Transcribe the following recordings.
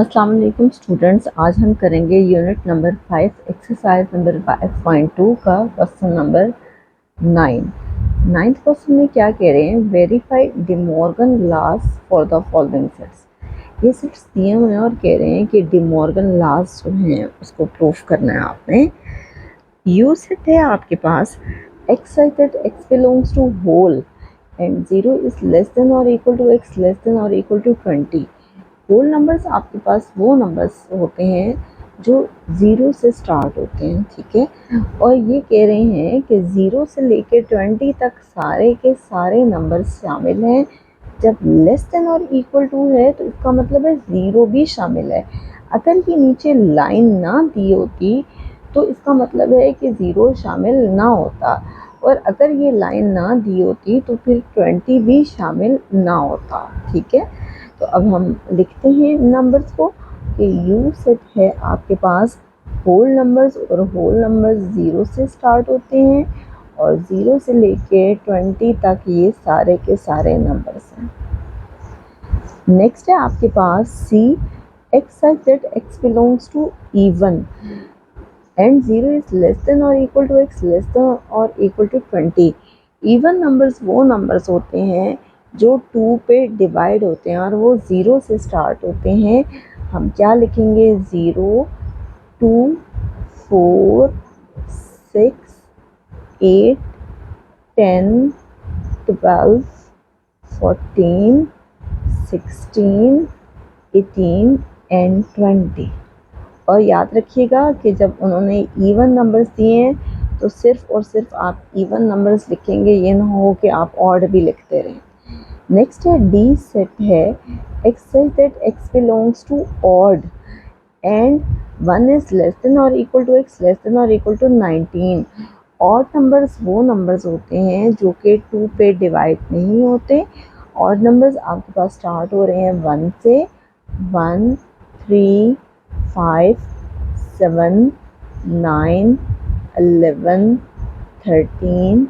अस्सलाम वालेकुम स्टूडेंट्स, आज हम करेंगे यूनिट नंबर 5 एक्सरसाइज नंबर 5.2 का क्वेश्चन नंबर 9। नाइन्थ क्वेश्चन में क्या कह रहे हैं, verify De Morgan laws for the following sets. ये सेट्स दिए हुए हैं और कह रहे हैं कि डे मॉर्गन लॉज जो हैं उसको प्रूफ करना है आपने। यू सेट है आपके पास, x such that x belongs to whole and 0 is less than और equal to x less than और इक्वल टू 20। होल नंबर्स आपके पास वो नंबर्स होते हैं जो 0 से स्टार्ट होते हैं, ठीक है। और ये कह रहे हैं कि 0 से लेकर 20 तक सारे के सारे नंबर्स शामिल हैं। जब लेस देन और इक्वल टू है तो इसका मतलब है 0 भी शामिल है। अगर ये नीचे लाइन ना दी होती तो इसका मतलब है कि 0 शामिल ना होता, और अगर ये लाइन ना दी होती तो फिर 20 भी शामिल ना होता, ठीक है। तो अब हम लिखते हैं नंबर्स को कि यू सेट है आपके पास होल नंबर्स, और होल नंबर्स 0 से स्टार्ट होते हैं और 0 से लेके 20 तक ये सारे के सारे नंबर्स हैं। नेक्स्ट है आपके पास C, x such that x belongs to even and 0 is less than और equal to x less than और इक्वल टू 20। इवन नंबर्स वो नंबर्स होते हैं जो 2 पे डिवाइड होते हैं और वो 0 से स्टार्ट होते हैं। हम क्या लिखेंगे, 0, 2, 4, 6, 8, 10, 12, 14, 16, 18 एंड 20। और याद रखिएगा कि जब उन्होंने इवन नंबर्स दिए हैं तो सिर्फ और सिर्फ आप इवन नंबर्स लिखेंगे, ये ना हो कि आप ऑड भी लिखते रहें। नेक्स्ट है डी सेट है, x such that x belongs to odd and 1 is less than और equal to x less than और इक्वल टू 19। ऑड नंबर्स वो नंबर्स होते हैं जो कि 2 पे डिवाइड नहीं होते। ऑड नंबर्स आपके पास स्टार्ट हो रहे हैं 1 से, 1, 3, 5, 7, 9, 11, 13,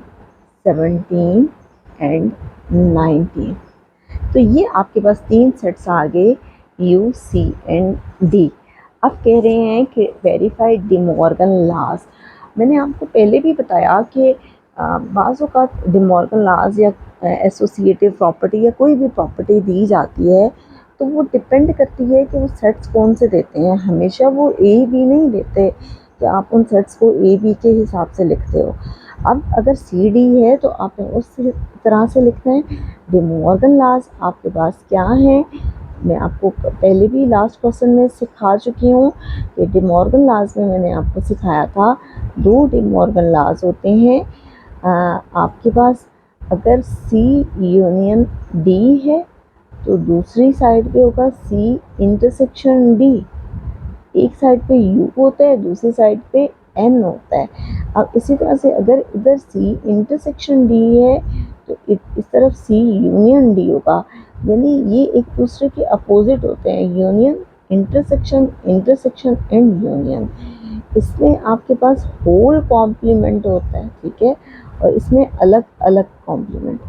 17 एंड 19। तो ये आपके पास 3 सेट्स आ गए, यू, सी एंड डी। अब कह रहे हैं कि वेरीफाई डे मॉर्गन लॉज। मैंने आपको पहले भी बताया कि बाज़ औक़ात डे मॉर्गन लॉज या एसोसिएटिव प्रॉपर्टी या कोई भी प्रॉपर्टी दी जाती है तो वो डिपेंड करती है कि वो सेट्स कौन से देते हैं। हमेशा वो ए बी नहीं देते कि आप उन सेट्स को ए बी के हिसाब से लिखते हो। अब अगर सी डी है तो आपने उस तरह से लिखना है। डे मॉर्गन लॉज आपके पास क्या है, मैं आपको पहले भी लास्ट क्वेश्चन में सिखा चुकी हूँ कि डे मॉर्गन लॉज में मैंने आपको सिखाया था 2 डे मॉर्गन लॉज होते हैं। आपके पास अगर सी यूनियन डी है तो दूसरी साइड पे होगा सी इंटरसेक्शन डी। एक साइड पे यू होता है, दूसरी साइड पे एन होता है। अब इसी तरह से अगर इधर सी इंटरसेक्शन डी है तो इस तरफ सी यूनियन डी होगा, यानी ये एक दूसरे के अपोजिट होते हैं, union, intersection, intersection and union. इसमें आपके पास होल कॉम्प्लीमेंट होता है, ठीक है, और इसमें अलग अलग कॉम्प्लीमेंट।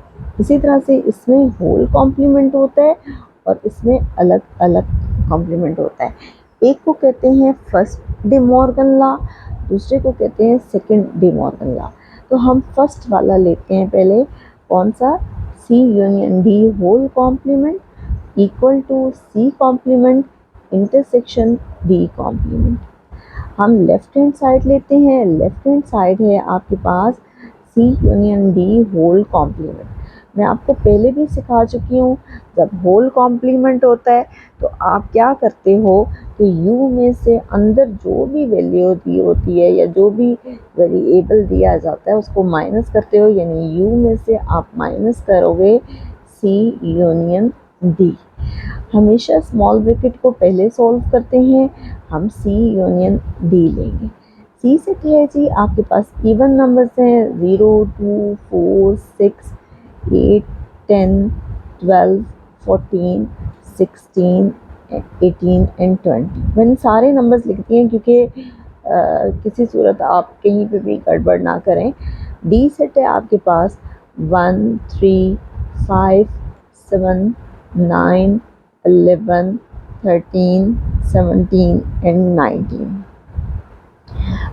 इसी तरह से इसमें होल कॉम्प्लीमेंट होता है और इसमें अलग अलग कॉम्प्लीमेंट होता है। एक को कहते हैं फर्स्ट डे मॉर्गन लॉ, दूसरे को कहते हैं सेकंड डे मॉर्गन लॉ। तो हम फर्स्ट वाला लेते हैं पहले, कौन सा, C union D whole complement equal to C complement intersection D complement. हम लेफ्ट हैंड साइड लेते हैं, लेफ्ट हैंड साइड है आपके पास C union D whole complement. मैं आपको पहले भी सिखा चुकी हूँ, जब होल कॉम्प्लीमेंट होता है तो आप क्या करते हो कि u में से अंदर जो भी वैल्यू दी होती है या जो भी वेरिएबल दिया जाता है उसको माइनस करते हो, यानी u में से आप माइनस करोगे c यूनियन d। हमेशा स्मॉल ब्रैकेट को पहले सॉल्व करते हैं, हम c यूनियन d लेंगे। सी सेट है जी आपके पास इवन नंबर्स हैं 0, 2, 4, 6, 8, 10, 12, 14, 16, 18 एंड 20। मैंने सारे नंबर्स लिख दिए हैं क्योंकि किसी सूरत आप कहीं पे भी गड़बड़ ना करें। डी सेट है आपके पास 1, 3, 5, 7, 9, 11, 13, 17 एंड 19।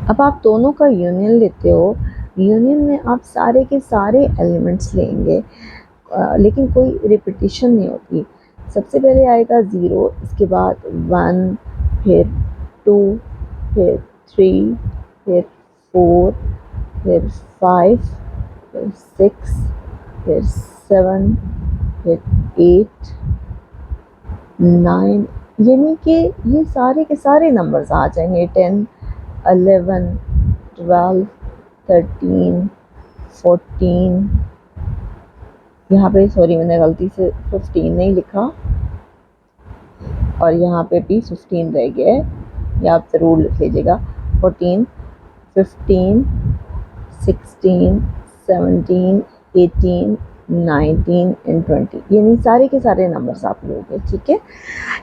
अब आप दोनों का यूनियन लेते हो, यूनियन में आप सारे के सारे एलिमेंट्स लेंगे, लेकिन कोई रिपीटिशन नहीं होती। सबसे पहले आएगा 0, इसके बाद 1, फिर 2, फिर 3, फिर 4, फिर 5, फिर 6, फिर 7, फिर 8, 9, यानी कि ये सारे के सारे नंबर्स आ जाएंगे। 10, 11, 12, 13, 14, यहाँ पे सॉरी मैंने गलती से 15 नहीं लिखा और यहाँ पे भी 15 रह गया है, ये आप ज़रूर लिख लीजिएगा। 14, 15, 16, 17, 18, 19 एंड 20, यानी सारे के सारे नंबर्स आप लोगे। ठीक है,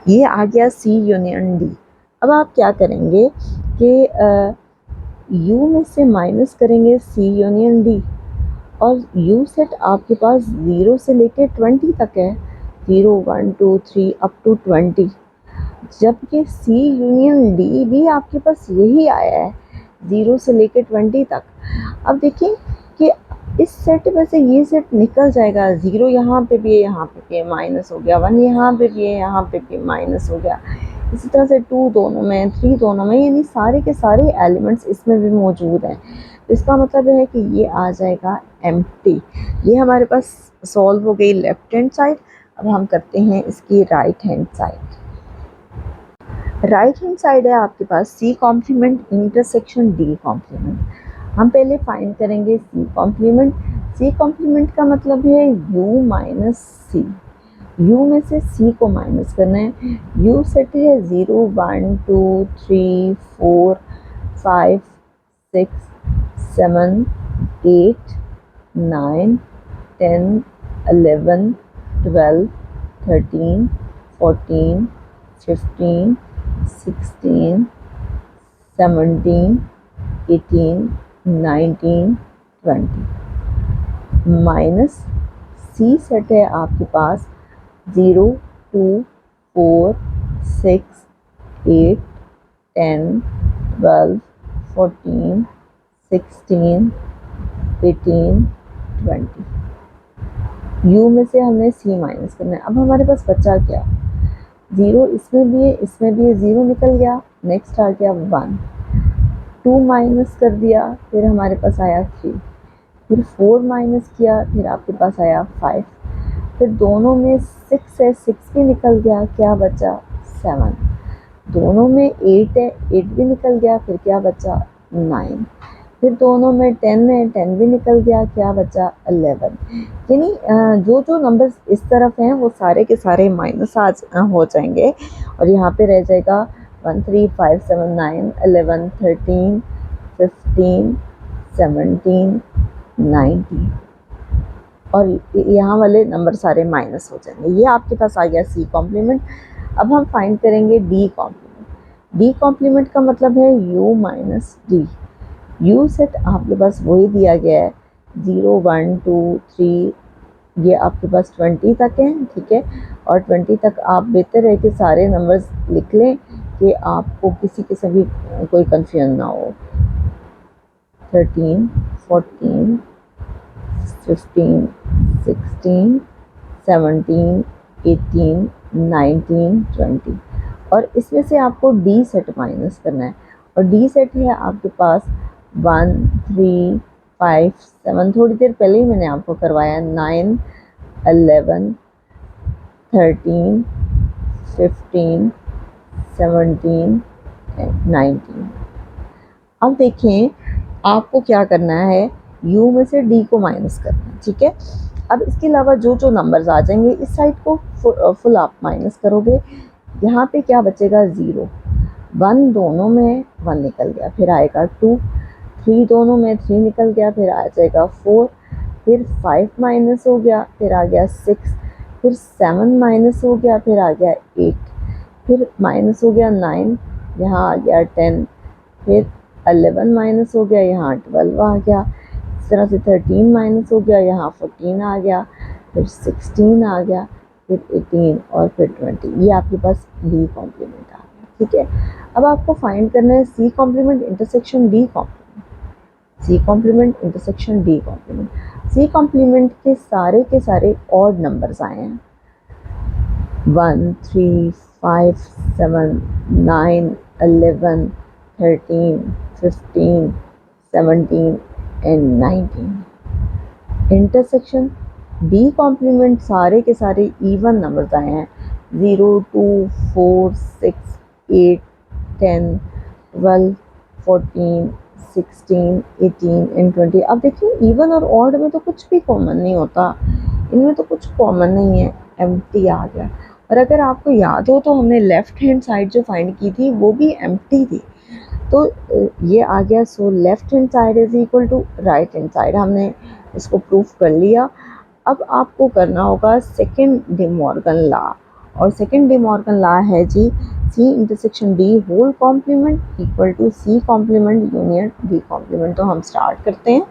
ये आ गया सी यूनियन डी। अब आप क्या करेंगे कि यू में से माइनस करेंगे सी यूनियन डी, और यू सेट आपके पास 0 से लेकर 20 तक है, 0, 1, 2, 3 अप टू 20, जबकि सी यूनियन डी भी आपके पास यही आया है 0 से लेकर 20 तक। अब देखिए कि इस सेट में से ये सेट निकल जाएगा, 0 यहाँ पे भी है, यहाँ पे भी माइनस हो गया, 1 यहाँ पे भी है, यहाँ पे भी माइनस हो गया, इसी तरह से 2 दोनों में, 3 दोनों में, यानी सारे के सारे एलिमेंट्स इसमें भी मौजूद हैं। इसका मतलब है कि ये आ जाएगा एम्प्टी। ये हमारे पास सॉल्व हो गई लेफ्ट हैंड साइड। अब हम करते हैं इसकी right hand side. Right hand side है आपके पास C complement intersection D complement. हम पहले फाइंड करेंगे सी कॉम्प्लीमेंट। सी कॉम्प्लीमेंट का मतलब है यू माइनस सी, यू में से सी को माइनस करना है। यू सेट है 0, 1, 2, 3, 4, 5, 6, 7, 8, 9, 10, 11, 12, 13, 14, 15, 16, 17, 18, 19, 20। माइनस सी सेट है आपके पास 0, 2, 4, 6, 8, 10, 12, 14, 16, 18, 20। यू में से हमने सी माइनस करना है। अब हमारे पास बचा क्या, 0 इसमें भी है, इसमें भी है, 0 निकल गया, नेक्स्ट आ गया 1, 2 माइनस कर दिया, फिर हमारे पास आया 3, फिर 4 माइनस किया, फिर आपके पास आया 5, फिर दोनों में 6 है, 6 भी निकल गया, क्या बचा 7, दोनों में 8 है, 8 भी निकल गया, फिर क्या बचा 9, फिर दोनों में 10 है, 10 भी निकल गया, क्या बचा 11। यानी जो जो नंबर्स इस तरफ हैं वो सारे के सारे माइनस आज हो जाएंगे और यहाँ पे रह जाएगा 1, 3, 5, 7, 9, 11, 13, 15, 17, 19 और यहाँ वाले नंबर सारे माइनस हो जाएंगे। ये आपके पास आ गया सी कॉम्प्लीमेंट। अब हम फाइंड करेंगे डी कॉम्प्लीमेंट। डी कॉम्प्लीमेंट का मतलब है you minus D. You set आपके पास वही दिया गया है 0, 1, 2, 3, ये आपके पास 20 तक है, ठीक है, और 20 तक आप बेहतर है कि सारे नंबर्स लिख लें कि आपको किसी किस्म की कोई कंफ्यूजन ना हो। 13, 14, 15, 16, 17, 18, 19, 20 और इसमें से आपको डी सेट माइनस करना है और डी सेट है आपके पास 1, 3, 5, 7, थोड़ी देर पहले ही मैंने आपको करवाया, 9, 11, 13, 15, 17, 19। अब देखें आपको क्या करना है, u में से d को माइनस करना है, ठीक है। अब इसके अलावा जो जो नंबर्स आ जाएंगे इस साइड को फुल आप माइनस करोगे। यहाँ पे क्या बचेगा 0, 1 दोनों में 1 निकल गया, फिर आएगा 2, 3 दोनों में 3 निकल गया, फिर आ जाएगा 4, फिर 5 माइनस हो गया, फिर आ गया 6, फिर 7 माइनस हो गया, फिर आ गया 8, फिर माइनस हो गया 9, यहाँ आ गया 10, फिर 11 माइनस हो गया, यहाँ 12 आ गया, इस तरह से 13 माइनस हो गया, यहाँ 14 आ गया, फिर 16 आ गया, फिर 18 और फिर 20, ये आपके पास डी कॉम्प्लीमेंट आ गया। ठीक है, अब आपको फाइंड करना है C complement intersection D complement, C complement intersection D complement. C complement के सारे ऑड नंबर्स आए हैं, 1 3 5 7 9 11 13 15 17 एंड 19। इंटरसेक्शन डी कॉम्प्लीमेंट सारे के सारे इवन नंबर्स आए हैं, 0 2 4 6 8 10 12 14 16 18 एंड 20। अब देखिए इवन और ऑड में तो कुछ भी कॉमन नहीं होता, इनमें तो कुछ कॉमन नहीं है, एम्प्टी आ गया। और अगर आपको याद हो तो हमने लेफ्ट हैंड साइड जो फाइंड की थी वो भी एम्प्टी थी, तो ये आ गया। So left hand side is equal to right hand side, हमने इसको प्रूफ कर लिया। अब आपको करना होगा सेकंड डी मॉर्गन लॉ, और सेकंड डी मॉर्गन लॉ है जी C intersection D whole complement equal to C complement union D complement. तो हम स्टार्ट करते हैं।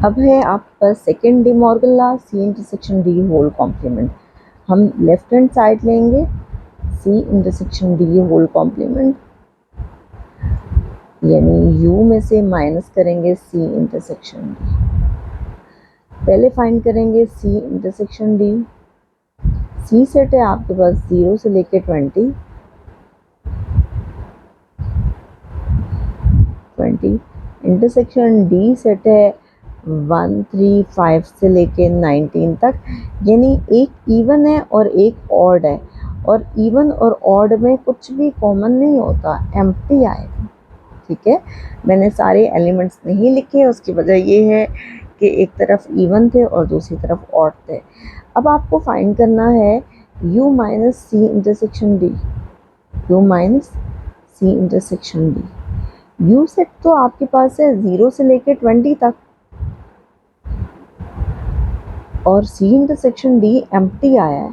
अब है आपका second De Morgan law C intersection D whole complement. हम लेफ्ट हैंड साइड लेंगे C intersection D whole complement, यानी u में से माइनस करेंगे c इंटरसेक्शन d। पहले फाइंड करेंगे c intersection d। c set है आपके पास 0 से लेके 20 इंटरसेक्शन d सेट है 1 3 5 से लेके 19 तक, यानी एक इवन है और एक ऑड है, और इवन और ऑड में कुछ भी कॉमन नहीं होता, एम्प्टी आएगा। ठीक है, मैंने सारे एलिमेंट्स नहीं लिखे, उसकी वजह ये है कि एक तरफ इवन थे और दूसरी तरफ ऑड थे। अब आपको फाइंड करना है u minus C intersection D, u minus C intersection D. u set तो आपके पास है 0 से लेके 20 तक, और c इंटरसेक्शन d एम्प्टी आया है।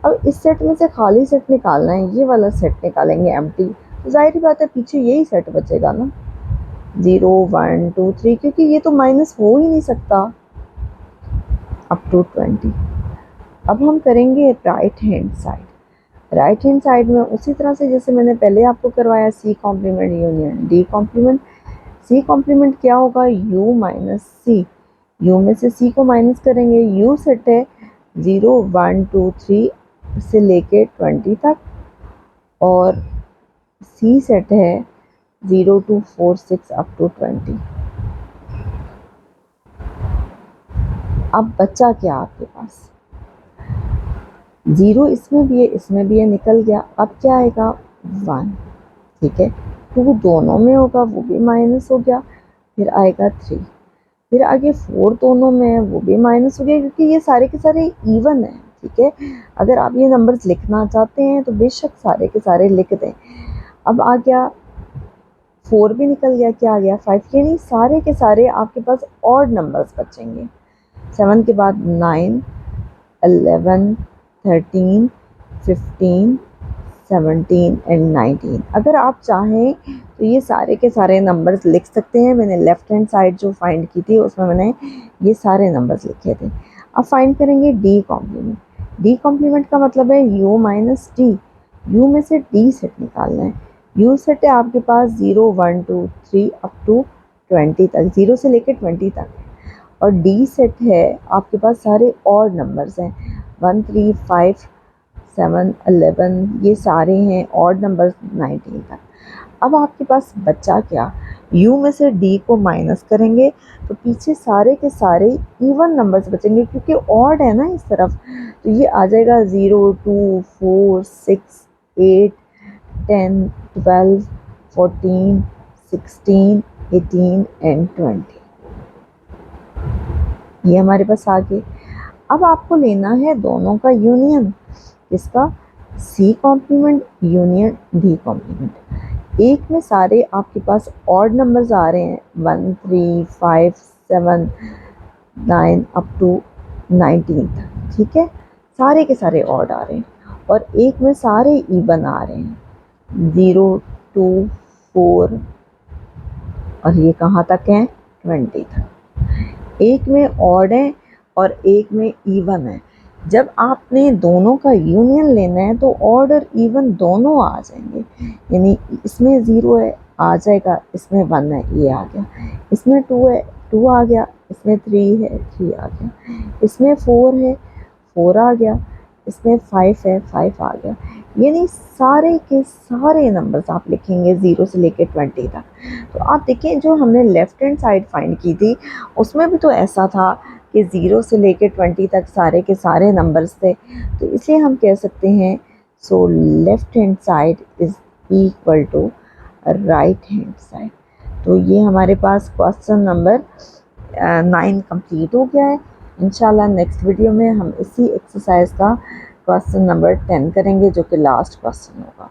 अब इस सेट में से खाली सेट निकालना है, ये वाला सेट निकालेंगे एम्प्टी, तो जाहिर बात है पीछे यही सेट बचेगा ना, 0 1 2 3, क्योंकि ये तो माइनस हो ही नहीं सकता अप टू 20। अब हम करेंगे right hand side. Right hand side में उसी तरह से जैसे मैंने पहले आपको करवाया, C complement union D complement. C complement क्या होगा, u माइनस सी, u में से c को माइनस करेंगे। u सेट है 0 1 2 3 से लेके 20 तक, और c सेट है 0 2 4 6 अप टू 20। अब बचा क्या आपके पास, 0 इसमें भी है इसमें भी है, निकल गया। अब क्या आएगा 1, ठीक है, तो वो दोनों में होगा, वो भी माइनस हो गया। फिर आएगा 3, फिर आगे 4 दोनों में है, वो भी माइनस हो गया, क्योंकि ये सारे के सारे इवन है। ठीक है, अगर आप ये नंबर्स लिखना चाहते हैं तो बेशक सारे के सारे लिख दें। अब आ गया 4 भी निकल गया, क्या आ गया 5, यानी सारे के सारे आपके पास ऑड नंबर्स बचेंगे। 7 के बाद 9 11 13 15 17 एंड 19। अगर आप चाहें तो ये सारे के सारे नंबर्स लिख सकते हैं। मैंने लेफ्ट हैंड साइड जो फाइंड की थी उसमें मैंने ये सारे नंबर्स लिखे थे। अब फाइंड करेंगे डी कॉम्प्लीमेंट। डी कॉम्प्लीमेंट का मतलब है u माइनस डी, u में से d सेट निकालना है। u सेट है आपके पास 0 1 2 3 अप टू 20 तक, 0 से लेकर 20 तक, और d सेट है आपके पास सारे ऑड नंबर्स हैं, 1 3 5 7 11, ये सारे हैं ऑड नंबर्स 19 तक। अब आपके पास बच्चा क्या, u में से d को माइनस करेंगे तो पीछे सारे के सारे इवन नंबर्स बचेंगे, क्योंकि ऑड है ना इस तरफ, तो ये आ जाएगा 0 2 4 6 8 10 12 14 16 18 एंड 20। ये हमारे पास आ गए। अब आपको लेना है दोनों का यूनियन, इसका C complement union D complement. एक में सारे आपके पास ऑड नंबर्स आ रहे हैं, 1 3 5 7 9 अप टू 19 तक, ठीक है, सारे के सारे ऑड आ रहे हैं, और एक में सारे इवन आ रहे हैं, 0 2 4, और ये कहाँ तक है 20 तक। एक में ऑड है और एक में इवन है, जब आपने दोनों का यूनियन लेना है तो ऑर्डर इवन दोनों आ जाएंगे, यानी इसमें 0 है आ जाएगा, इसमें 1 है ये आ गया, इसमें 2 है 2 आ गया, इसमें 3 है 3 आ गया, इसमें 4 है 4 आ गया, इसमें 5 है 5 आ गया। यानी सारे के सारे नंबर्स आप लिखेंगे 0 से लेकर 20 तक। तो आप देखिए जो हमने लेफ्ट हैंड साइड फाइंड की थी उसमें भी तो ऐसा था कि 0 से लेकर 20 तक सारे के सारे नंबर्स थे, तो इसलिए हम कह सकते हैं so left hand side is equal to right hand side. तो ये हमारे पास क्वेश्चन नंबर 9 कंप्लीट हो गया है। इंशाल्लाह नेक्स्ट वीडियो में हम इसी एक्सरसाइज का क्वेश्चन नंबर 10 करेंगे जो कि लास्ट क्वेश्चन होगा।